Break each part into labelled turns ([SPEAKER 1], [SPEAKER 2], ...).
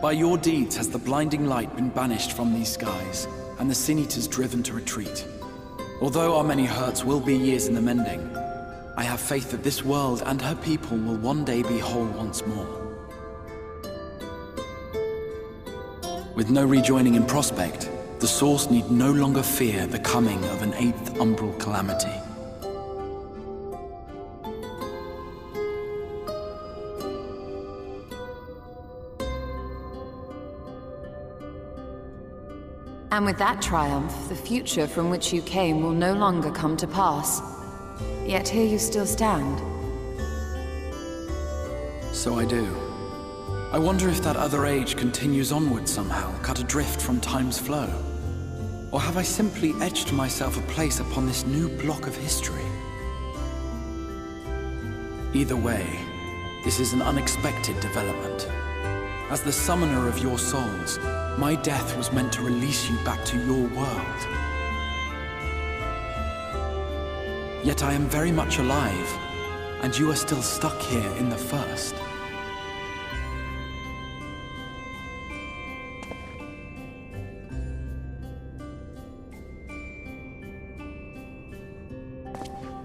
[SPEAKER 1] By your deeds has the blinding light been banished from these skies, and the Sin Eaters driven to retreat. Although our many hurts will be years in the mending, I have faith that this world and her people will one day be whole once more. With no rejoining in prospect, the Source need no longer fear the coming of an 8th umbral calamity.
[SPEAKER 2] And with that triumph, the future from which you came will no longer come to pass. Yet here you still stand.
[SPEAKER 1] So I do. I wonder if that other age continues onward somehow, cut adrift from time's flow. Or have I simply etched myself a place upon this new block of history? Either way, this is an unexpected development. As the summoner of your souls, my death was meant to release you back to your world. Yet I am very much alive, and you are still stuck here in the First.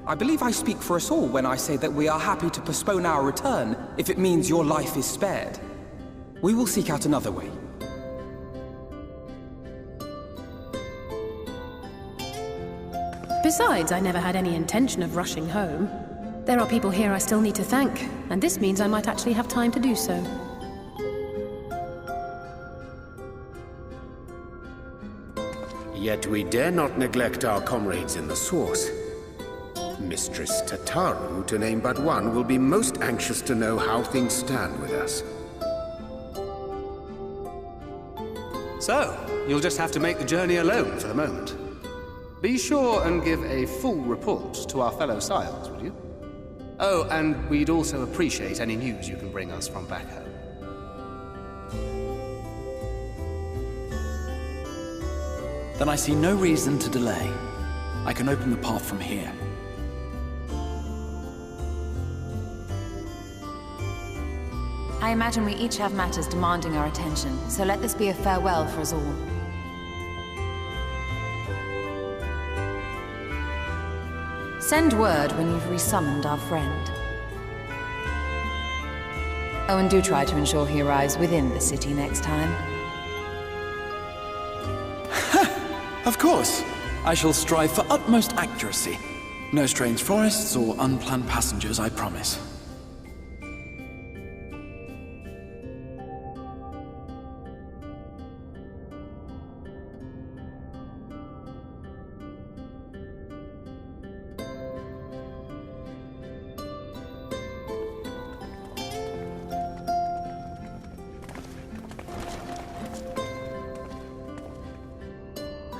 [SPEAKER 3] I believe I speak for us all when I say that we are happy to postpone our return if it means your life is spared. We will seek out another way.
[SPEAKER 4] Besides, I never had any intention of rushing home. There are people here I still need to thank, and this means I might actually have time to do so.
[SPEAKER 5] Yet we dare not neglect our comrades in the Source. Mistress Tataru, to name but one, will be most anxious to know how things stand with us.
[SPEAKER 6] So, you'll just have to make the journey alone for the moment. Be sure and give a full report to our fellow Scions, would you? Oh, and we'd also appreciate any news you can bring us from back home.
[SPEAKER 1] Then I see no reason to delay. I can open the path from here.
[SPEAKER 2] I imagine we each have matters demanding our attention, so let this be a farewell for us all. Send word when you've resummoned our friend. Oh, and do try to ensure he arrives within the city next time.
[SPEAKER 1] Of course! I shall strive for utmost accuracy. No strange forests or unplanned passengers, I promise.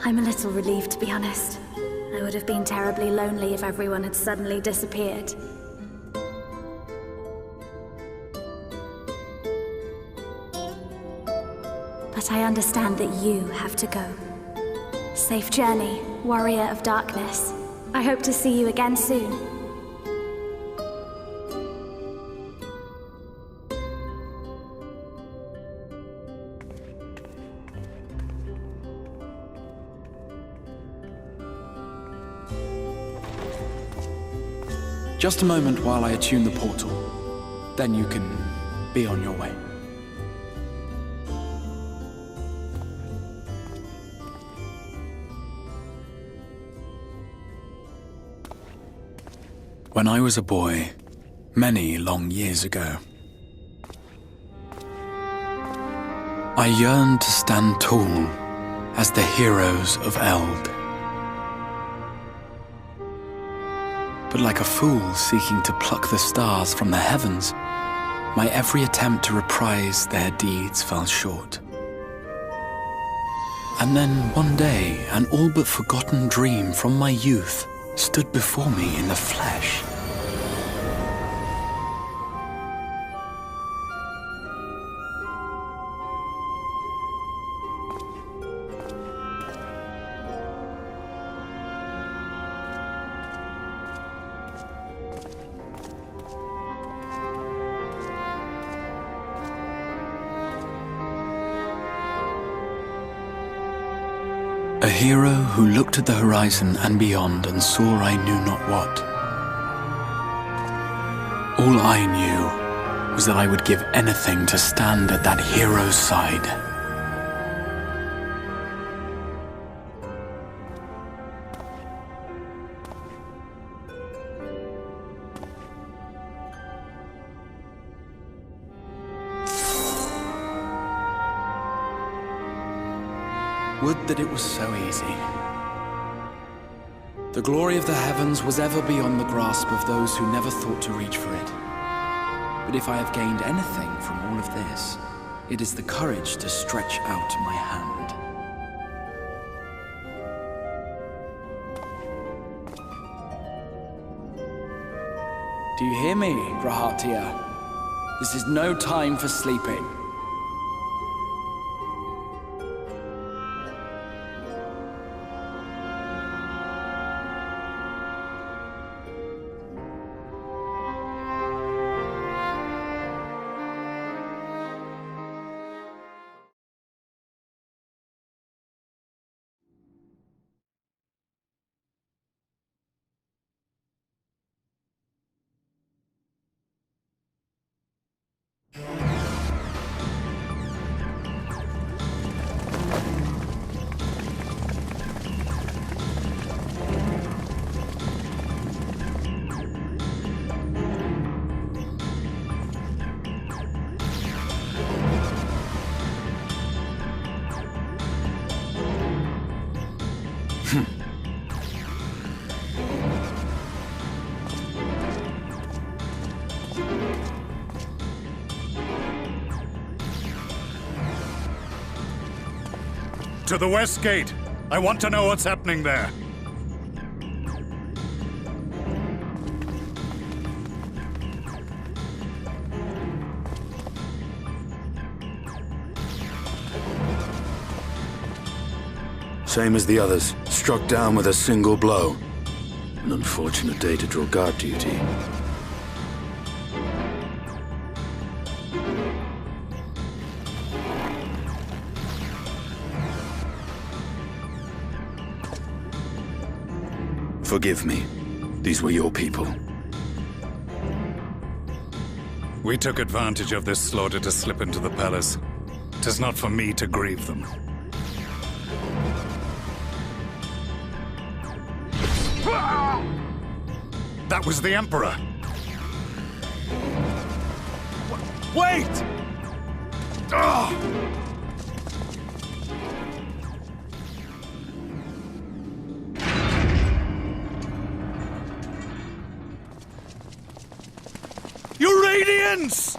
[SPEAKER 7] I'm a little relieved, to be honest. I would have been terribly lonely if everyone had suddenly disappeared. But I understand that you have to go. Safe journey, warrior of darkness. I hope to see you again soon.
[SPEAKER 1] Just a moment while I attune the portal. Then you can be on your way. When I was a boy, many long years ago, I yearned to stand tall as the heroes of Eld. But like a fool seeking to pluck the stars from the heavens, my every attempt to reprise their deeds fell short. And then one day, an all but forgotten dream from my youth stood before me in the flesh. A hero who looked at the horizon and beyond and saw I knew not what. All I knew was that I would give anything to stand at that hero's side. Would that it was so easy. The glory of the heavens was ever beyond the grasp of those who never thought to reach for it. But if I have gained anything from all of this, it is the courage to stretch out my hand. Do you hear me, Grahatia? This is no time for sleeping.
[SPEAKER 8] To the west gate. I want to know what's happening there.
[SPEAKER 9] Same as the others. Struck down with a single blow. An unfortunate day to draw guard duty. Forgive me. These were your people.
[SPEAKER 8] We took advantage of this slaughter to slip into the palace. 'Tis not for me to grieve them. That was the Emperor! Wait! Your Radiance!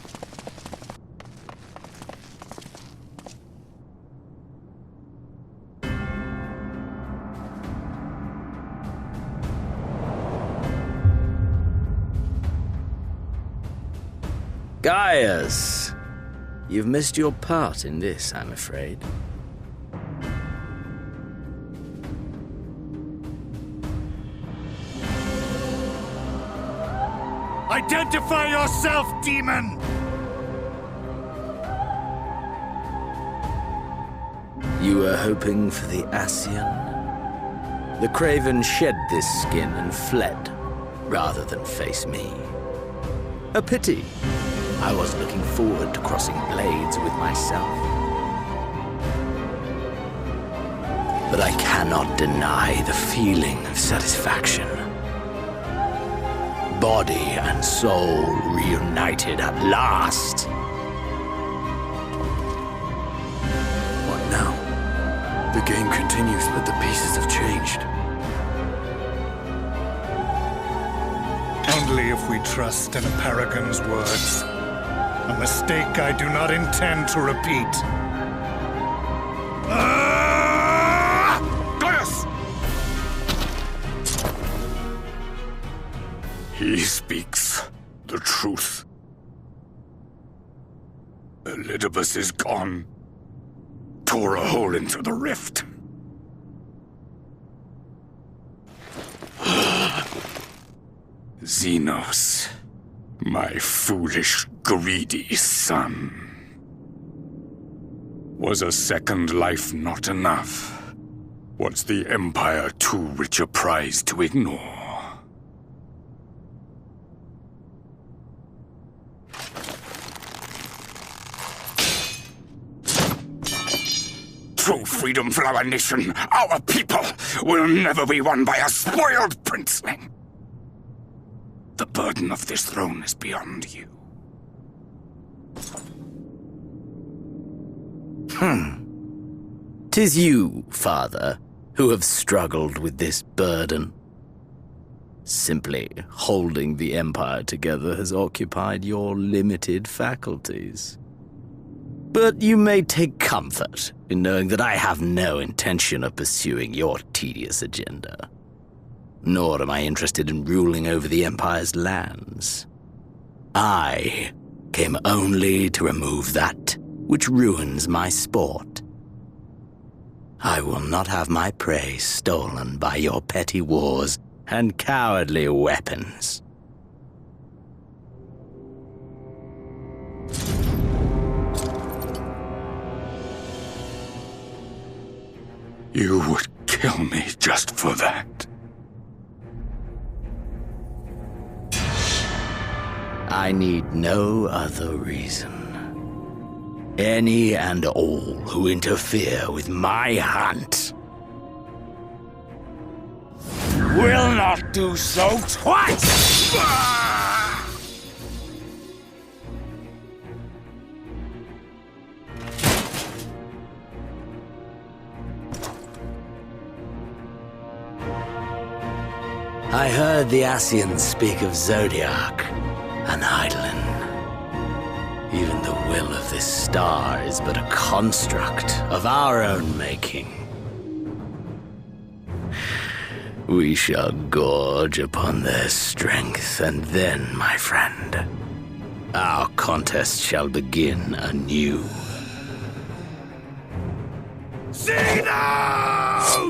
[SPEAKER 10] Gaius! You've missed your part in this, I'm afraid.
[SPEAKER 8] Identify yourself, demon!
[SPEAKER 10] You were hoping for the Ascian? The Craven shed this skin and fled, rather than face me. A pity. I was looking forward to crossing blades with myself. But I cannot deny the feeling of satisfaction. Body and soul reunited at last.
[SPEAKER 9] What now? The game continues, but the pieces have changed.
[SPEAKER 8] Only if we trust in a paragon's words. A mistake I do not intend to repeat. Gaius!
[SPEAKER 9] He speaks the truth. Elidibus is gone. Tore a hole into the rift. Xenos, my foolish, greedy son. Was a second life not enough?
[SPEAKER 8] Was the Empire too rich a prize to ignore? True freedom for our nation, our people, will never be won by a spoiled princeling. The burden of this throne is beyond you.
[SPEAKER 10] 'Tis you, father, who have struggled with this burden. Simply holding the Empire together has occupied your limited faculties. But you may take comfort in knowing that I have no intention of pursuing your tedious agenda. Nor am I interested in ruling over the Empire's lands. I came only to remove that which ruins my sport. I will not have my prey stolen by your petty wars and cowardly weapons.
[SPEAKER 8] You would kill me just for that.
[SPEAKER 10] I need no other reason. Any and all who interfere with my hunt will not do so twice! I heard the Ascians speak of Zodiac and Eidolon. Even the will of this star is but a construct of our own making. We shall gorge upon their strength, and then, my friend, our contest shall begin anew.
[SPEAKER 8] Xenos!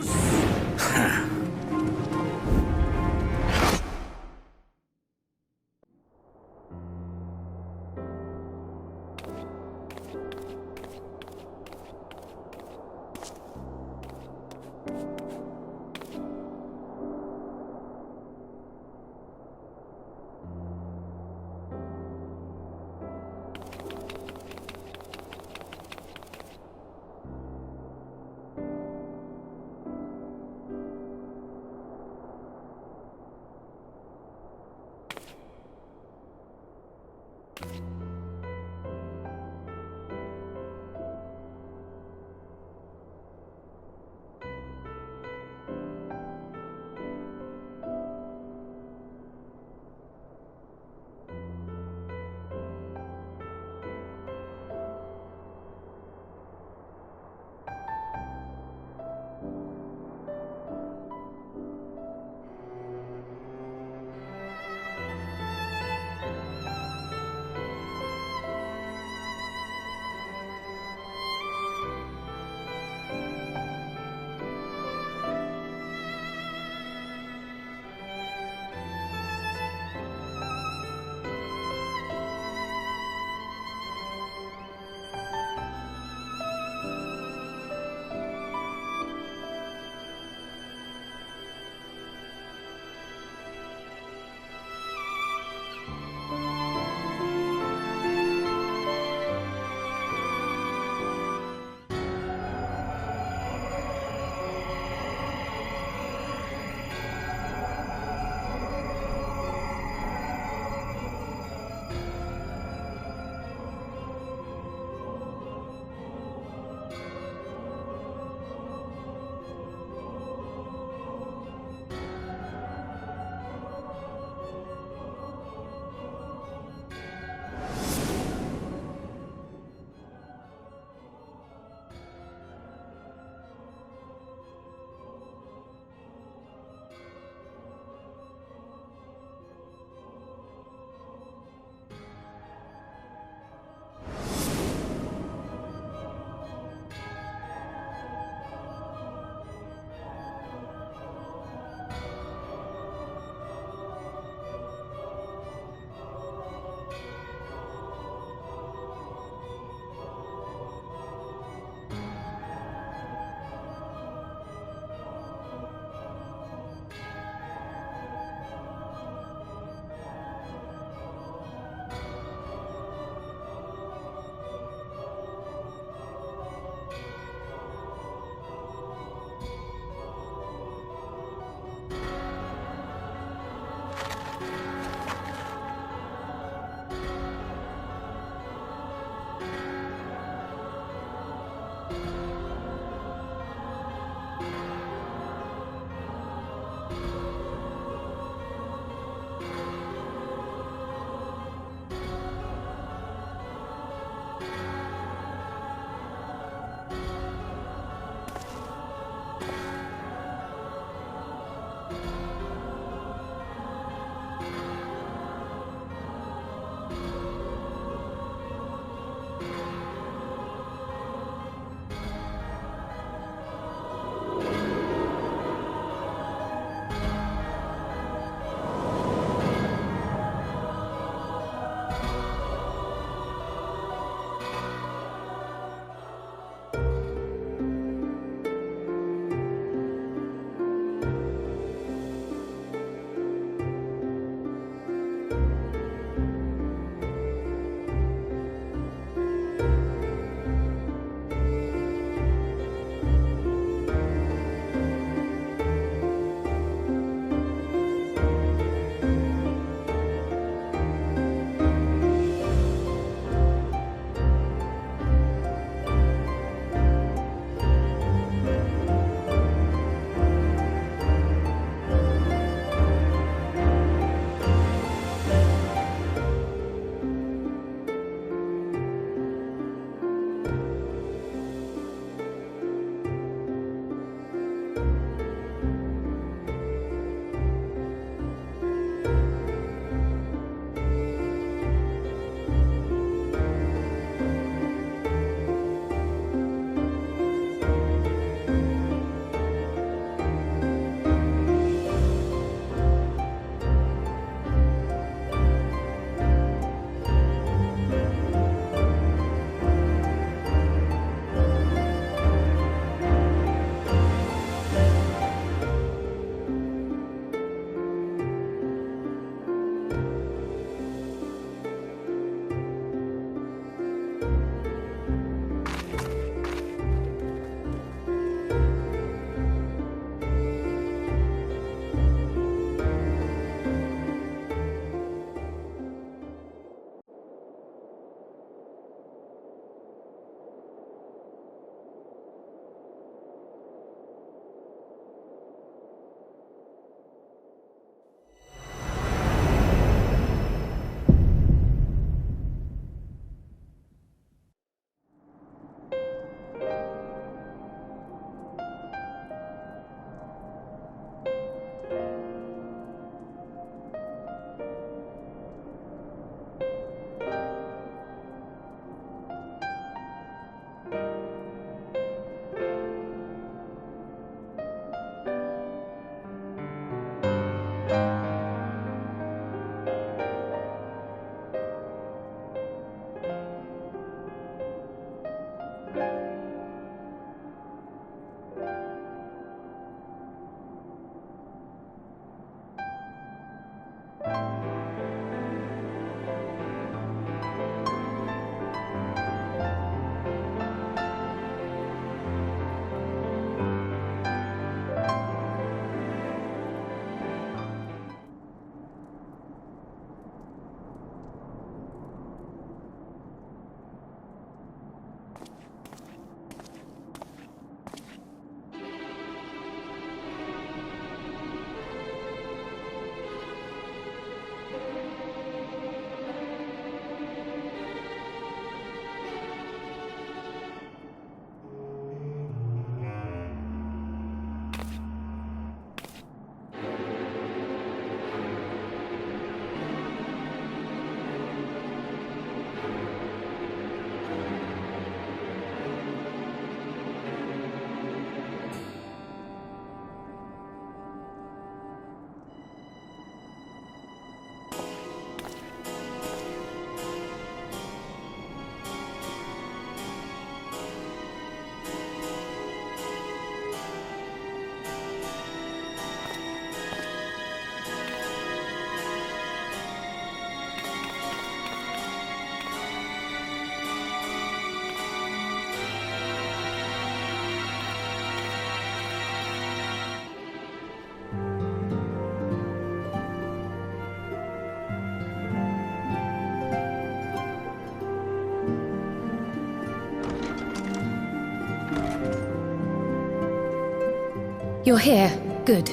[SPEAKER 4] You're here. Good.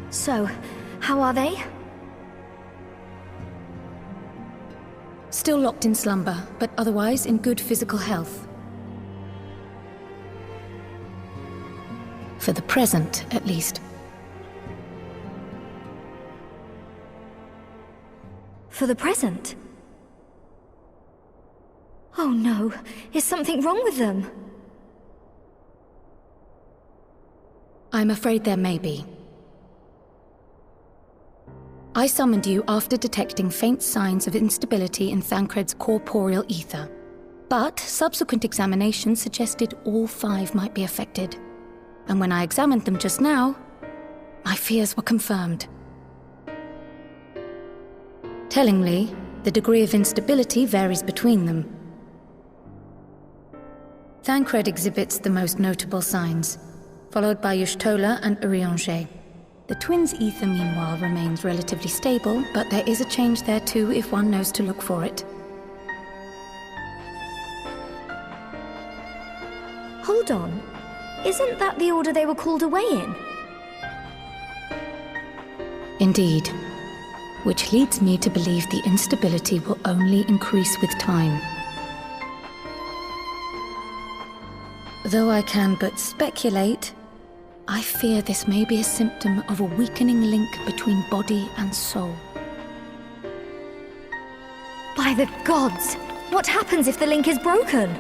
[SPEAKER 7] So, how are they?
[SPEAKER 4] Still locked in slumber, but otherwise in good physical health. For the present, at least.
[SPEAKER 7] For the present? Oh no, is something wrong with them?
[SPEAKER 4] I'm afraid there may be. I summoned you after detecting faint signs of instability in Thancred's corporeal ether. But subsequent examination suggested all 5 might be affected. And when I examined them just now, my fears were confirmed. Tellingly, the degree of instability varies between them. Thancred exhibits the most notable signs, followed by Y'shtola and Urianger. The twins' ether, meanwhile, remains relatively stable, but there is a change there too if one knows to look for it.
[SPEAKER 7] Hold on. Isn't that the order they were called away in?
[SPEAKER 4] Indeed. Which leads me to believe the instability will only increase with time. Though I can but speculate, I fear this may be a symptom of a weakening link between body and soul.
[SPEAKER 7] By the gods! What happens if the link is broken?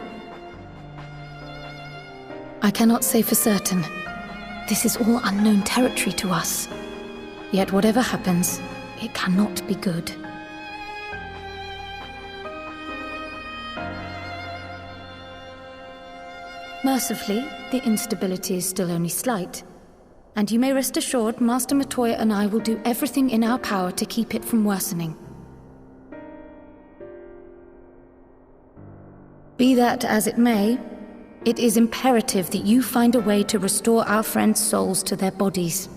[SPEAKER 4] I cannot say for certain. This is all unknown territory to us. Yet whatever happens, it cannot be good. Mercifully, the instability is still only slight. And you may rest assured Master Matoya and I will do everything in our power to keep it from worsening. Be that as it may, it is imperative that you find a way to restore our friends' souls to their bodies.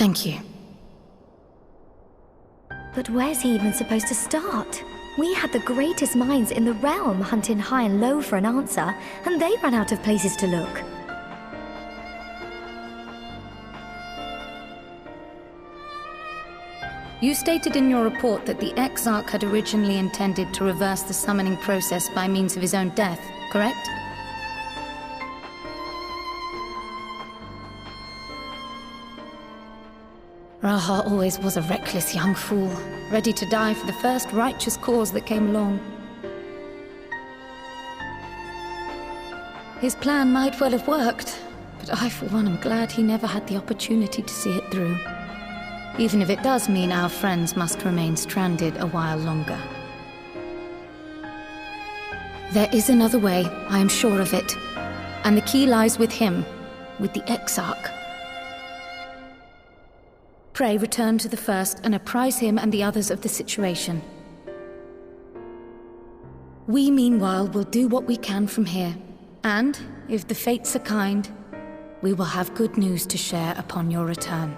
[SPEAKER 4] Thank you.
[SPEAKER 7] But where's he even supposed to start? We had the greatest minds in the realm hunting high and low for an answer, and they ran out of places to look.
[SPEAKER 4] You stated in your report that the Exarch had originally intended to reverse the summoning process by means of his own death, correct? Raha always was a reckless young fool, ready to die for the first righteous cause that came along. His plan might well have worked, but I, for one, am glad he never had the opportunity to see it through. Even if it does mean our friends must remain stranded a while longer. There is another way, I am sure of it. And the key lies with him, with the Exarch. Pray return to the First and apprise him and the others of the situation. We, meanwhile, will do what we can from here. And, if the fates are kind, we will have good news to share upon your return.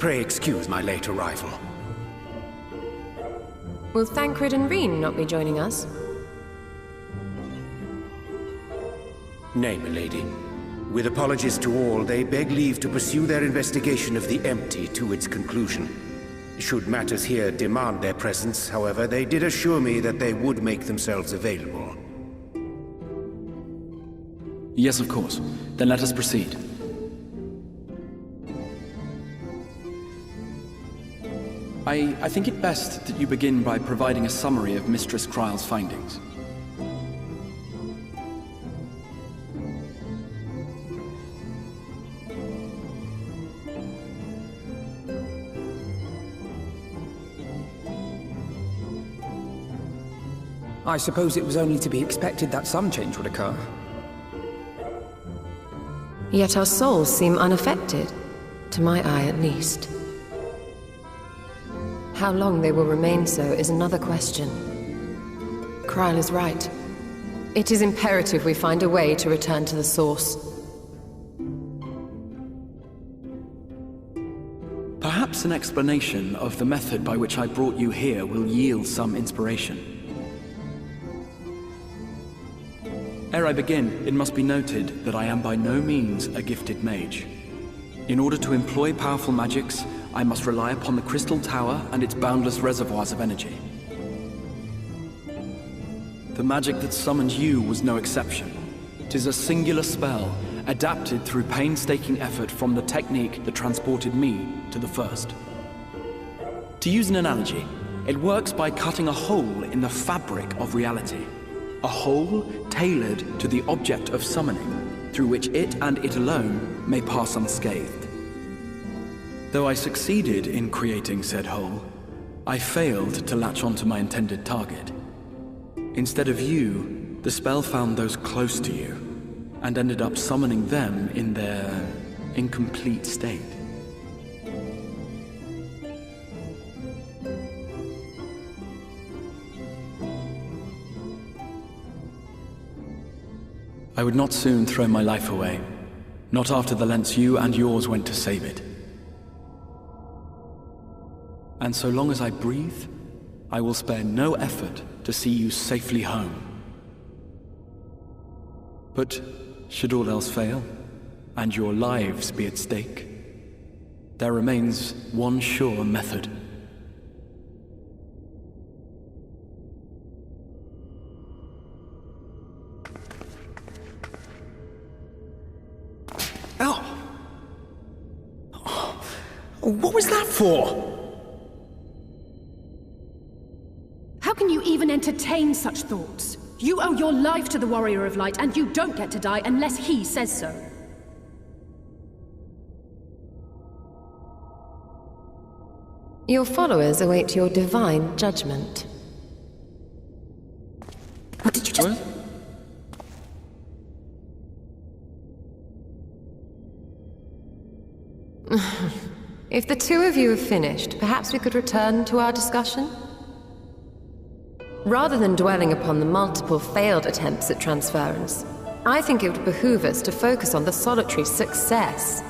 [SPEAKER 5] Pray excuse my late arrival.
[SPEAKER 11] Will Thancred and Reen not be joining us?
[SPEAKER 5] Nay, milady. With apologies to all, they beg leave to pursue their investigation of the empty to its conclusion. Should matters here demand their presence, however, they did assure me that they would make themselves available.
[SPEAKER 1] Yes, of course. Then let us proceed. I think it best that you begin by providing a summary of Mistress Kryle's findings.
[SPEAKER 3] I suppose it was only to be expected that some change would occur.
[SPEAKER 11] Yet our souls seem unaffected, to my eye at least. How long they will remain so is another question. Kryle is right. It is imperative we find a way to return to the source.
[SPEAKER 1] Perhaps an explanation of the method by which I brought you here will yield some inspiration. Ere I begin, it must be noted that I am by no means a gifted mage. In order to employ powerful magics, I must rely upon the Crystal Tower and its boundless reservoirs of energy. The magic that summoned you was no exception. 'Tis a singular spell, adapted through painstaking effort from the technique that transported me to the First. To use an analogy, it works by cutting a hole in the fabric of reality. A hole tailored to the object of summoning, through which it and it alone may pass unscathed. Though I succeeded in creating said hole, I failed to latch onto my intended target. Instead of you, the spell found those close to you, and ended up summoning them in their incomplete state. I would not soon throw my life away, not after the lengths you and yours went to save it. And so long as I breathe, I will spare no effort to see you safely home. But should all else fail, and your lives be at stake, there remains one sure method.
[SPEAKER 12] What was that for?
[SPEAKER 13] How can you even entertain such thoughts? You owe your life to the Warrior of Light, and you don't get to die unless he says so.
[SPEAKER 11] Your followers await your divine judgment.
[SPEAKER 12] What did you just...
[SPEAKER 1] What?
[SPEAKER 11] If the two of you have finished, perhaps we could return to our discussion? Rather than dwelling upon the multiple failed attempts at transference, I think it would behoove us to focus on the solitary success.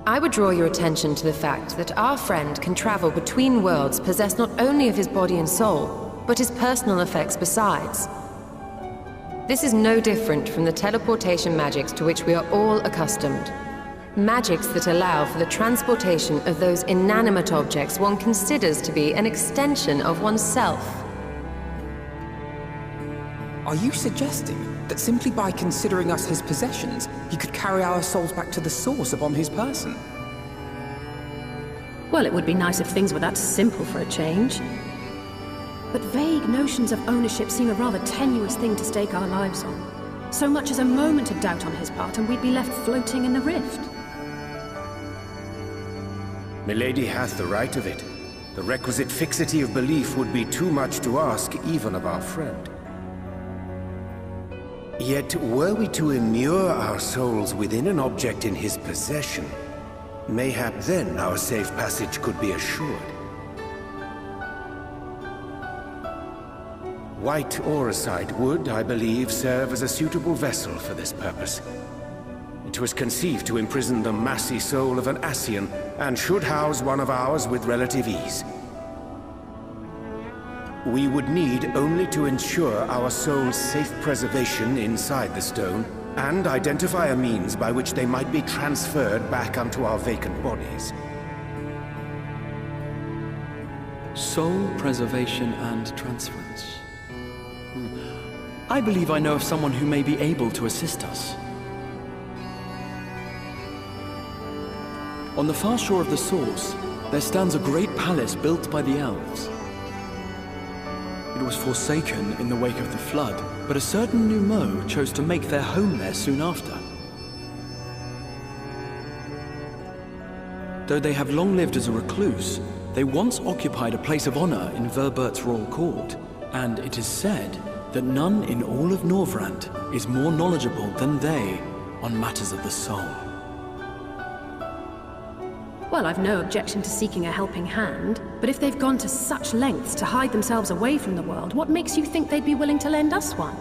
[SPEAKER 11] I would draw your attention to the fact that our friend can travel between worlds possessed not only of his body and soul, but his personal effects besides. This is no different from the teleportation magics to which we are all accustomed. Magics that allow for the transportation of those inanimate objects one considers to be an extension of oneself.
[SPEAKER 3] Are you suggesting that simply by considering us his possessions, he could carry our souls back to the source upon his person?
[SPEAKER 13] Well, it would be nice if things were that simple for a change. But vague notions of ownership seem a rather tenuous thing to stake our lives on. So much as a moment of doubt on his part, and we'd be left floating in the rift.
[SPEAKER 5] Milady hath the right of it. The requisite fixity of belief would be too much to ask even of our friend. Yet, were we to immure our souls within an object in his possession, mayhap then our safe passage could be assured. White Auracite would, I believe, serve as a suitable vessel for this purpose. It was conceived to imprison the massy soul of an Ascian, and should house one of ours with relative ease. We would need only to ensure our soul's safe preservation inside the stone, and identify a means by which they might be transferred back onto our vacant bodies.
[SPEAKER 1] Soul preservation and transference. I believe I know of someone who may be able to assist us. On the far shore of the source, there stands a great palace built by the elves. It was forsaken in the wake of the flood, but a certain Numo chose to make their home there soon after. Though they have long lived as a recluse, they once occupied a place of honor in Verbert's royal court, and it is said that none in all of Norvrand is more knowledgeable than they on matters of the soul.
[SPEAKER 13] Well, I've no objection to seeking a helping hand, but if they've gone to such lengths to hide themselves away from the world, what makes you think they'd be willing to lend us one?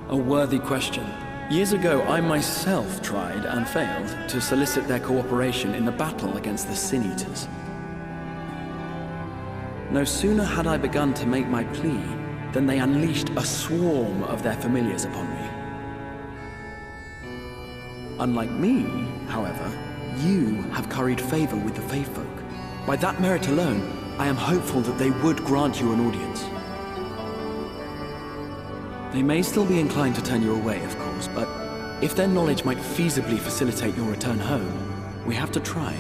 [SPEAKER 1] A worthy question. Years ago, I myself tried and failed to solicit their cooperation in the battle against the Sin Eaters. No sooner had I begun to make my plea than they unleashed a swarm of their familiars upon me. Unlike me, however, you have curried favor with the Fae folk. By that merit alone, I am hopeful that they would grant you an audience. They may still be inclined to turn you away, of course, but if their knowledge might feasibly facilitate your return home, we have to try.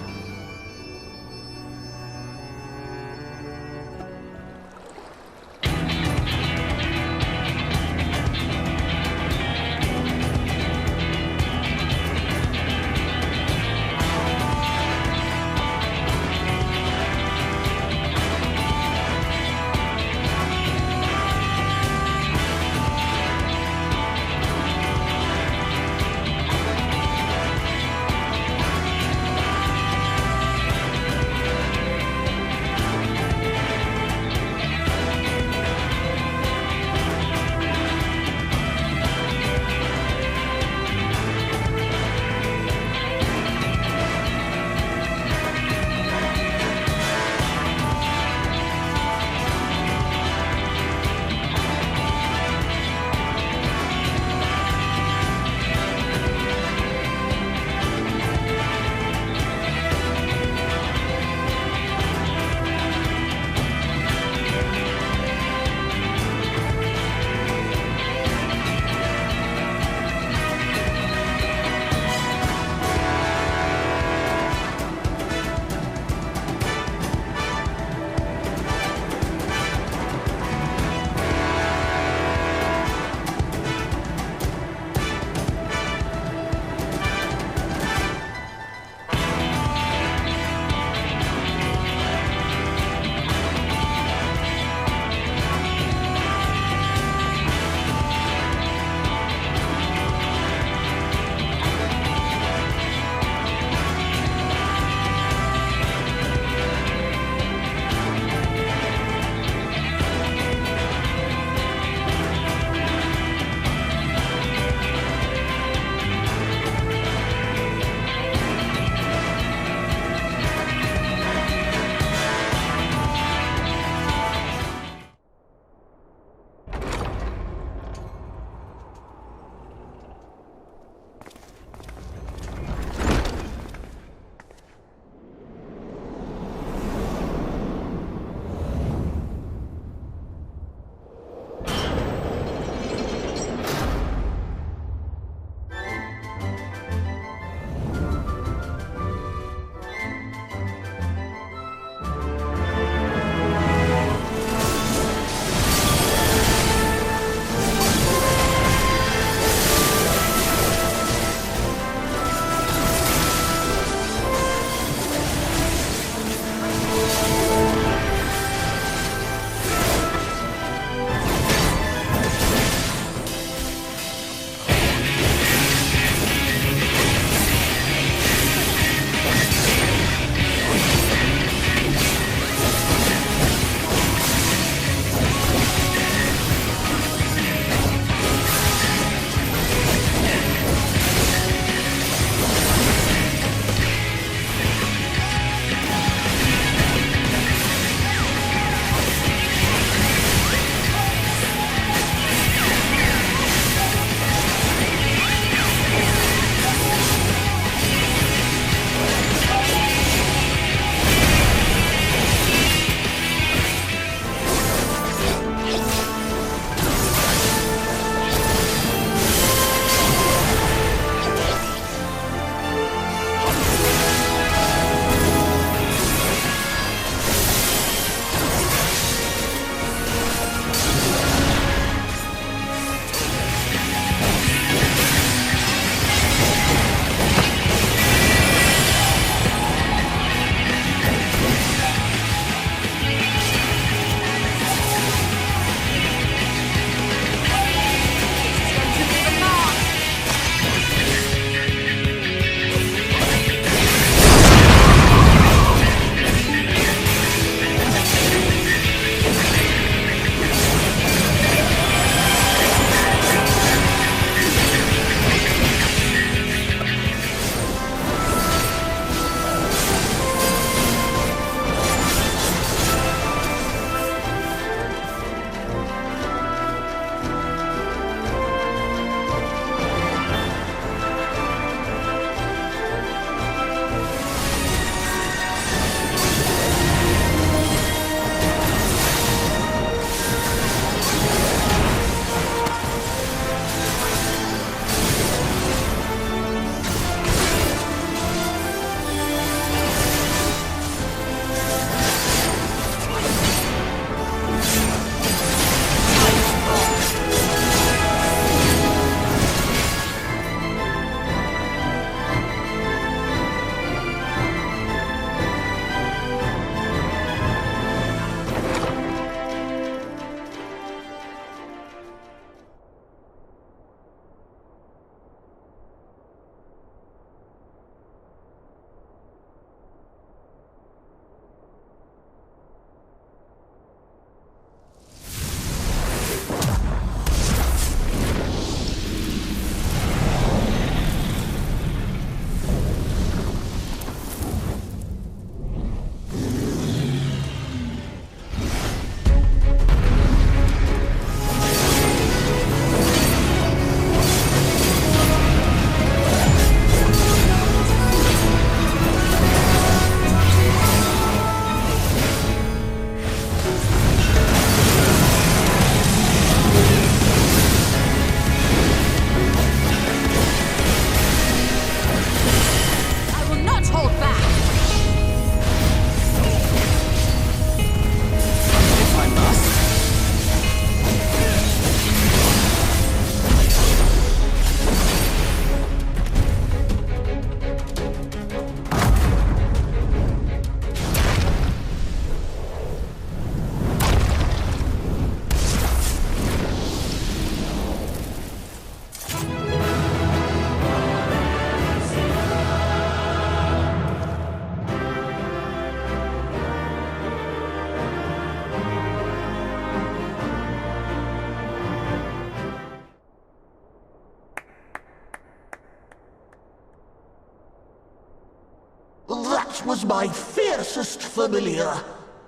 [SPEAKER 14] was my fiercest familiar.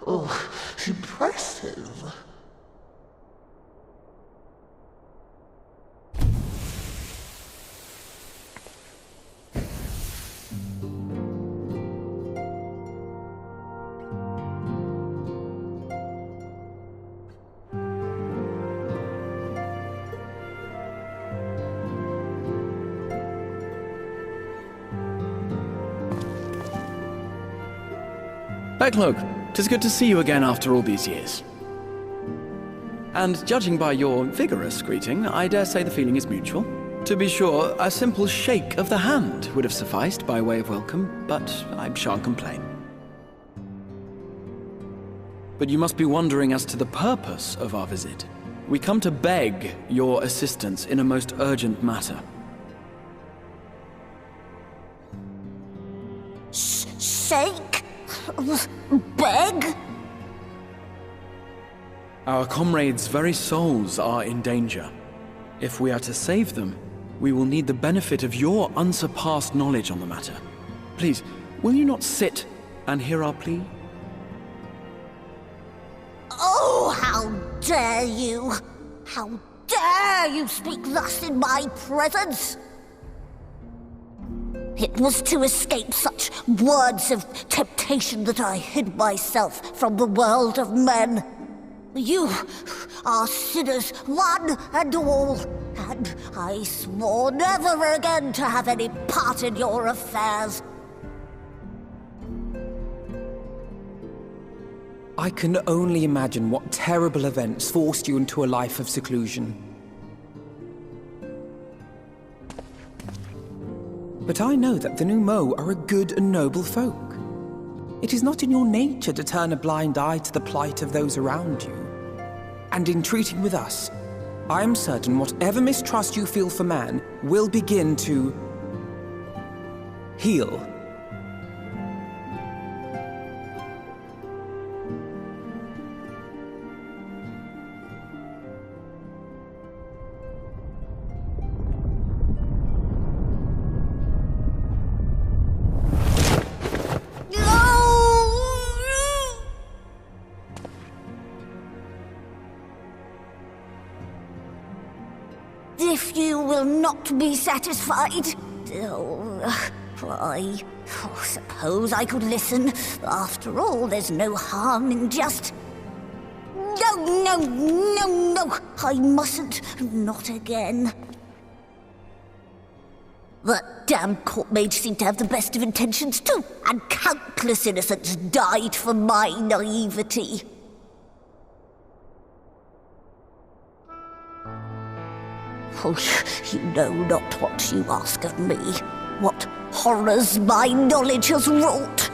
[SPEAKER 14] Oh, impressive.
[SPEAKER 1] Lugg, 'tis good to see you again after all these years. And judging by your vigorous greeting, I dare say the feeling is mutual. To be sure, a simple shake of the hand would have sufficed by way of welcome, but I shan't complain. But you must be wondering as to the purpose of our visit. We come to beg your assistance in a most urgent matter.
[SPEAKER 15] Shake? Beg?
[SPEAKER 1] Our comrades' very souls are in danger. If we are to save them, we will need the benefit of your unsurpassed knowledge on the matter. Please, will you not sit and hear our plea?
[SPEAKER 15] Oh, how dare you! How dare you speak thus in my presence! It was to escape such words of temptation that I hid myself from the world of men. You are sinners, one and all, and I swore never again to have any part in your affairs.
[SPEAKER 3] I can only imagine what terrible events forced you into a life of seclusion. But I know that the Numo are a good and noble folk. It is not in your nature to turn a blind eye to the plight of those around you. And in treating with us, I am certain whatever mistrust you feel for man will begin to heal.
[SPEAKER 15] If you will not be satisfied, I suppose I could listen. After all, there's no harm in just... No, I mustn't. Not again. That damn court mage seemed to have the best of intentions too, and countless innocents died for my naivety. Oh, you know not what you ask of me, what horrors my knowledge has wrought.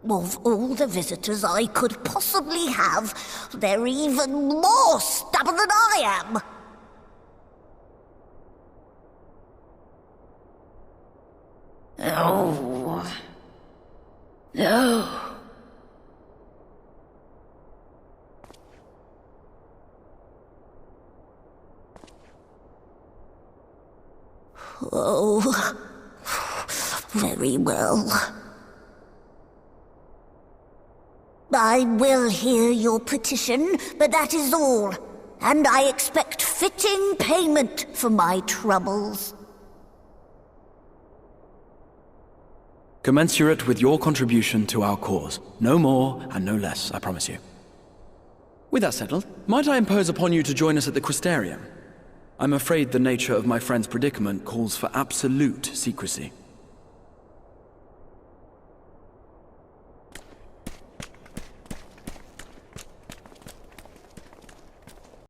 [SPEAKER 15] Of all the visitors I could possibly have, they're even more stubborn than I am.
[SPEAKER 16] Oh. No.
[SPEAKER 15] Oh. Very well. I will hear your petition, but that is all. And I expect fitting payment for my troubles.
[SPEAKER 1] Commensurate with your contribution to our cause. No more and no less, I promise you. With that settled, might I impose upon you to join us at the Crystarium? I'm afraid the nature of my friend's predicament calls for absolute secrecy.